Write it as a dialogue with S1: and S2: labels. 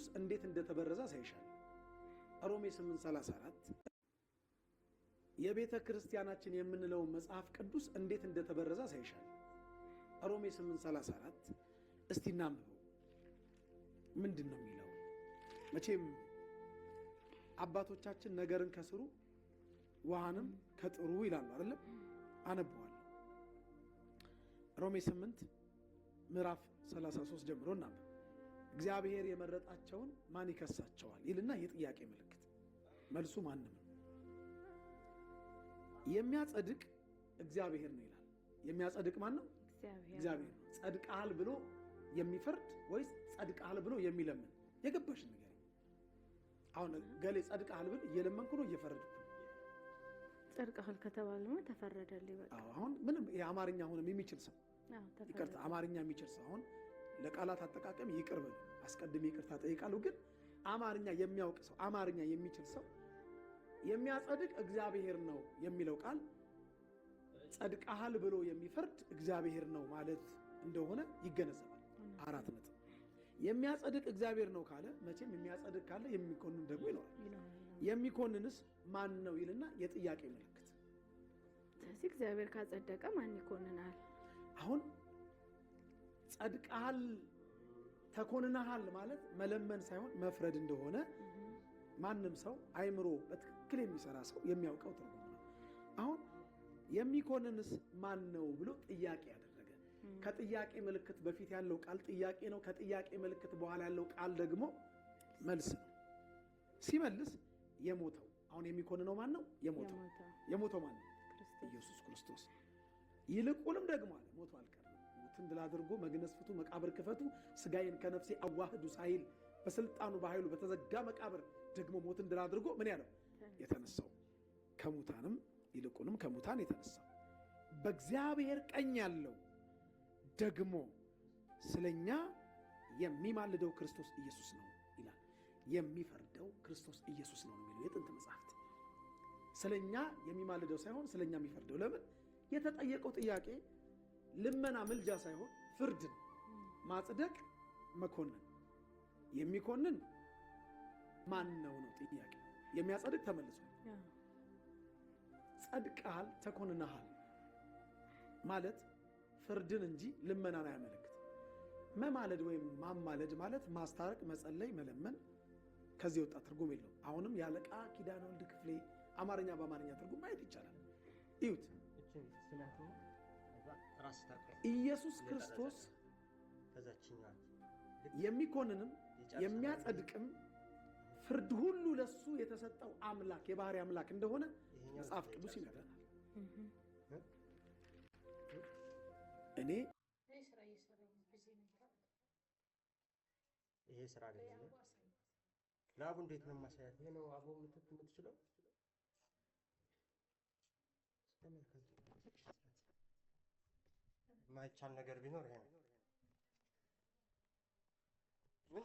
S1: ቅዱስ እንዴት እንደተበረዘ ሳይሻል ሮሜ 8:34 የቤተ ክርስቲያናችን የምንለው መጽሐፍ ቅዱስ እንዴት እንደተበረዘ ሳይሻል ሮሜ 8:34 እስቲ እናንብበው። ምንድነው የሚለው? መቼም አባቶቻችን ነገርን ከስሩ ውሃንም ከጥሩ ይላሉ አይደለም? አነበዋለሁ። ሮሜ 8 ምዕራፍ 33 ጀምሮ እናንብብ። እግዚአብሔር የመረጣቸውን ማን ይከሳቸዋል ይልና የጥያቄ ምልክት። መልሱ ማንም ነው። የሚያጸድቅ እግዚአብሔር ነው ይላል። የሚያጸድቅ ማን ነው? እግዚአብሔር ነው። ጸድቃል ብሎ የሚፈርድ ወይስ ጸድቃል ብሎ የሚለምን? የገባሽ ነገር አሁን ገሌ ጸድቃል ብል እየለመንኩ ነው እየፈረድኩ ነው?
S2: ጸድቃል ከተባለማ ተፈረደልኝ በቃ።
S1: አሁን ምንም የአማርኛ ሆነም የሚችል ሰው ይቅርታ፣ አማርኛ የሚችል ሰው አሁን ለቃላት አጠቃቀም ይቅር በሉ አስቀድሜ ይቅርታ ጠይቃለሁ። ግን አማርኛ የሚያውቅ ሰው አማርኛ የሚችል ሰው የሚያጸድቅ እግዚአብሔር ነው የሚለው ቃል ጸድቃል ብሎ የሚፈርድ እግዚአብሔር ነው ማለት እንደሆነ ይገነዘባል። 4 ነጥብ። የሚያጸድቅ እግዚአብሔር ነው ካለ መቼም የሚያጸድቅ ካለ የሚኮንን ደግሞ ይኖራል። የሚኮንንስ ማን ነው ይልና የጥያቄ ምልክት።
S2: ስለዚህ እግዚአብሔር ካጸደቀ ማን ይኮንናል?
S1: አሁን ጸድቃል ተኮንናል ማለት መለመን ሳይሆን መፍረድ እንደሆነ ማንም ሰው አይምሮ በትክክል የሚሰራ ሰው የሚያውቀው ትርጉም ነው። አሁን የሚኮንንስ ማን ነው ብሎ ጥያቄ ያደረገ። ከጥያቄ ምልክት በፊት ያለው ቃል ጥያቄ ነው። ከጥያቄ ምልክት በኋላ ያለው ቃል ደግሞ መልስ ነው። ሲመልስ የሞተው አሁን የሚኮንነው ማን ነው? የሞተው ማን ነው? ኢየሱስ ክርስቶስ። ይልቁንም ደግሞ አለ ሞቱ አልቀረም፣ ሞትን ድል አድርጎ መግነዝ ፍቱ፣ መቃብር ክፈቱ፣ ስጋዬን ከነፍሴ አዋህዱ ሳይል በስልጣኑ በኃይሉ በተዘጋ መቃብር ደግሞ ሞትን ድል አድርጎ ምን ያለው? የተነሳው ከሙታንም ይልቁንም ከሙታን የተነሳው በእግዚአብሔር ቀኝ ያለው ደግሞ ስለኛ የሚማልደው ክርስቶስ ኢየሱስ ነው ይላል። የሚፈርደው ክርስቶስ ኢየሱስ ነው የሚለው የጥንት መጽሐፍት። ስለኛ የሚማልደው ሳይሆን ስለኛ የሚፈርደው። ለምን? የተጠየቀው ጥያቄ ልመና ምልጃ ሳይሆን ፍርድ ነው። ማጽደቅ፣ መኮንን። የሚኮንን ማን ነው ነው ጥያቄ። የሚያጸድቅ ተመልሷል። ጸድቃል ተኮንነሃል ማለት ፍርድን እንጂ ልመናን አያመለክት። መማለድ ወይም ማማለድ ማለት ማስታረቅ፣ መጸለይ፣ መለመን ከዚህ ወጣ ትርጉም የለው። አሁንም ያለቃ ኪዳነ ወልድ ክፍሌ አማርኛ በአማርኛ ትርጉም ማየት ይቻላል። እዩት። ኢየሱስ ክርስቶስ የሚኮንንም የሚያጸድቅም ፍርድ ሁሉ ለሱ የተሰጠው አምላክ የባህሪ አምላክ እንደሆነ መጽሐፍ ቅዱስ ይነግረናል። እኔ
S3: ይሄ ስራ አይደለም። ለአቡ እንዴት ነው ማሳያት? ይሄ ነው አቡ የምትችለው። ማይቻል ነገር ቢኖር ይሄ ነው። ምን